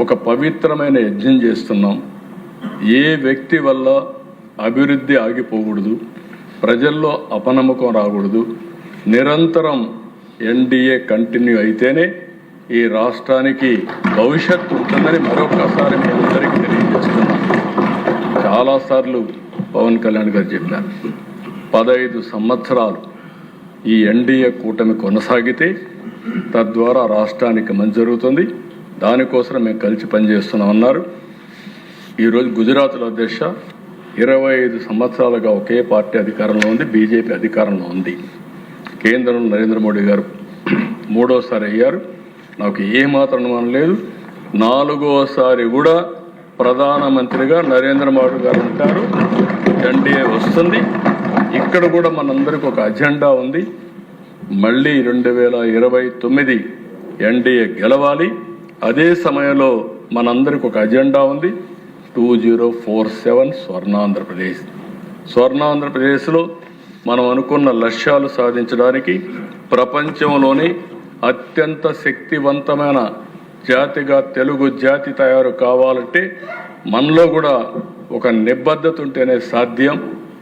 ఒక పవిత్రమైన యజ్ఞం చేస్తున్నాం. ఏ వ్యక్తి వల్ల అభివృద్ధి ఆగిపోకూడదు, ప్రజల్లో అపనమ్మకం రాకూడదు. నిరంతరం ఎన్డీఏ కంటిన్యూ అయితేనే ఈ రాష్ట్రానికి భవిష్యత్తు ఉంటుందని మరొకసారి మీ అందరికీ తెలియజేస్తున్నాం. చాలాసార్లు పవన్ కళ్యాణ్ గారు చెప్పారు, 15 సంవత్సరాలు ఈ ఎన్డీఏ కూటమి కొనసాగితే తద్వారా రాష్ట్రానికి మంచి జరుగుతుంది, దానికోసం మేము కలిసి పనిచేస్తున్నామన్నారు. ఈరోజు గుజరాత్లో అధ్యక్ష 25 సంవత్సరాలుగా ఒకే పార్టీ అధికారంలో ఉంది, బీజేపీ అధికారంలో ఉంది. కేంద్రంలో నరేంద్ర మోడీ గారు 3వసారి అయ్యారు. నాకు ఏమాత్రం అనుమానం లేదు, 4వసారి కూడా ప్రధానమంత్రిగా నరేంద్ర మోడీ గారు ఉంటారు. ఎన్డీఏ వస్తుంది. ఇక్కడ కూడా మనందరికీ ఒక అజెండా ఉంది. మళ్ళీ 2029 ఎన్డీఏ గెలవాలి. అదే సమయంలో మనందరికి ఒక అజెండా ఉంది, 2047 స్వర్ణాంధ్రప్రదేశ్. స్వర్ణాంధ్రప్రదేశ్లో మనం అనుకున్న లక్ష్యాలు సాధించడానికి ప్రపంచంలోనే అత్యంత శక్తివంతమైన జాతిగా తెలుగు జాతి తయారు కావాలంటే మనలో కూడా ఒక నిబద్ధత ఉంటేనే సాధ్యం.